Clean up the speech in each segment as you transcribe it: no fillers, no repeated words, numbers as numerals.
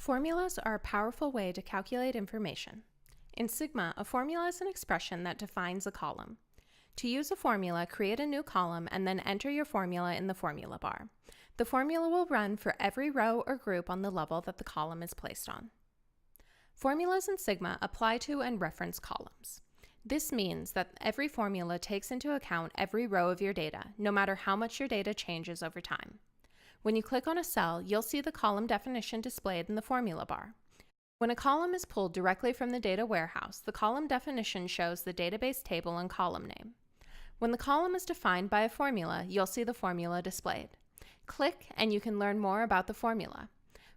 Formulas are a powerful way to calculate information. In Sigma, a formula is an expression that defines a column. To use a formula, create a new column and then enter your formula in the formula bar. The formula will run for every row or group on the level that the column is placed on. Formulas in Sigma apply to and reference columns. This means that every formula takes into account every row of your data, no matter how much your data changes over time. When you click on a cell, you'll see the column definition displayed in the formula bar. When a column is pulled directly from the data warehouse, the column definition shows the database table and column name. When the column is defined by a formula, you'll see the formula displayed. Click and you can learn more about the formula.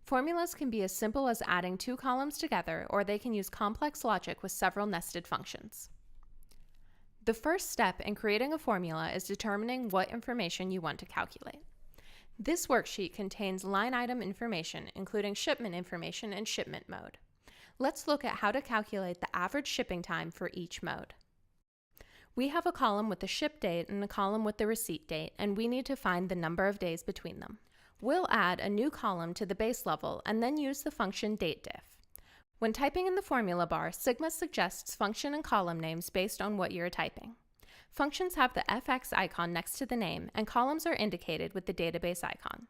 Formulas can be as simple as adding two columns together, or they can use complex logic with several nested functions. The first step in creating a formula is determining what information you want to calculate. This worksheet contains line item information, including shipment information and shipment mode. Let's look at how to calculate the average shipping time for each mode. We have a column with the ship date and a column with the receipt date, and we need to find the number of days between them. We'll add a new column to the base level and then use the function dateDiff. When typing in the formula bar, Sigma suggests function and column names based on what you're typing. Functions have the FX icon next to the name, and columns are indicated with the database icon.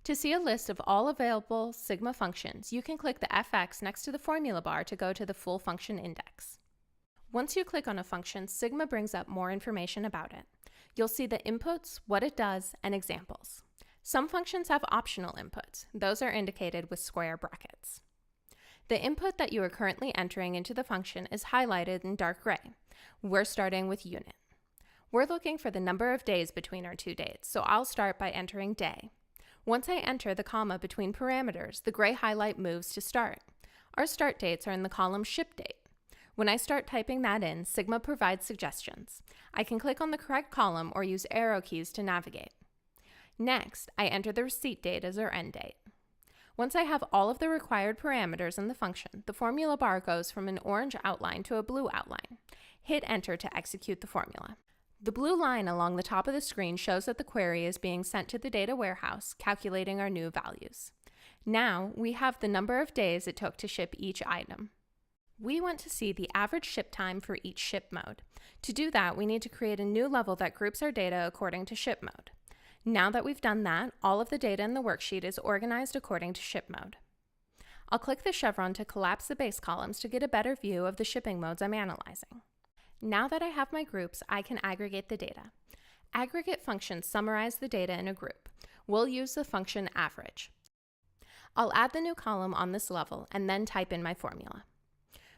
To see a list of all available Sigma functions, you can click the FX next to the formula bar to go to the full function index. Once you click on a function, Sigma brings up more information about it. You'll see the inputs, what it does, and examples. Some functions have optional inputs. Those are indicated with square brackets. The input that you are currently entering into the function is highlighted in dark gray. We're starting with unit. We're looking for the number of days between our two dates, so I'll start by entering day. Once I enter the comma between parameters, the gray highlight moves to start. Our start dates are in the column ship date. When I start typing that in, Sigma provides suggestions. I can click on the correct column or use arrow keys to navigate. Next, I enter the receipt date as our end date. Once I have all of the required parameters in the function, the formula bar goes from an orange outline to a blue outline. Hit enter to execute the formula. The blue line along the top of the screen shows that the query is being sent to the data warehouse, calculating our new values. Now, we have the number of days it took to ship each item. We want to see the average ship time for each ship mode. To do that, we need to create a new level that groups our data according to ship mode. Now that we've done that, all of the data in the worksheet is organized according to ship mode. I'll click the chevron to collapse the base columns to get a better view of the shipping modes I'm analyzing. Now that I have my groups, I can aggregate the data. Aggregate functions summarize the data in a group. We'll use the function average. I'll add the new column on this level and then type in my formula.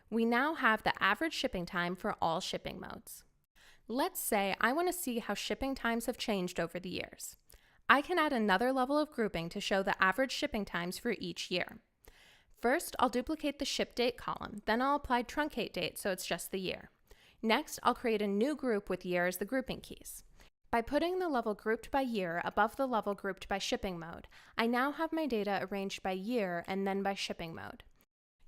We now have the average shipping time for all shipping modes. Let's say I want to see how shipping times have changed over the years. I can add another level of grouping to show the average shipping times for each year. First, I'll duplicate the ship date column, then I'll apply truncate date so it's just the year. Next, I'll create a new group with year as the grouping keys. By putting the level grouped by year above the level grouped by shipping mode, I now have my data arranged by year and then by shipping mode.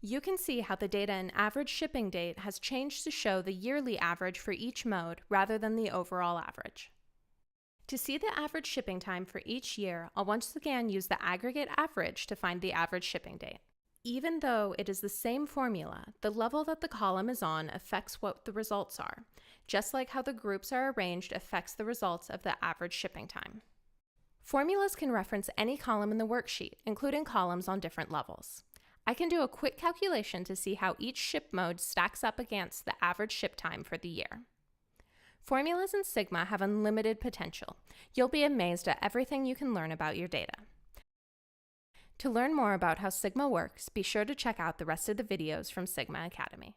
You can see how the data in average shipping date has changed to show the yearly average for each mode rather than the overall average. To see the average shipping time for each year, I'll once again use the aggregate average to find the average shipping date. Even though it is the same formula, the level that the column is on affects what the results are, just like how the groups are arranged affects the results of the average shipping time. Formulas can reference any column in the worksheet, including columns on different levels. I can do a quick calculation to see how each ship mode stacks up against the average ship time for the year. Formulas in Sigma have unlimited potential. You'll be amazed at everything you can learn about your data. To learn more about how Sigma works, be sure to check out the rest of the videos from Sigma Academy.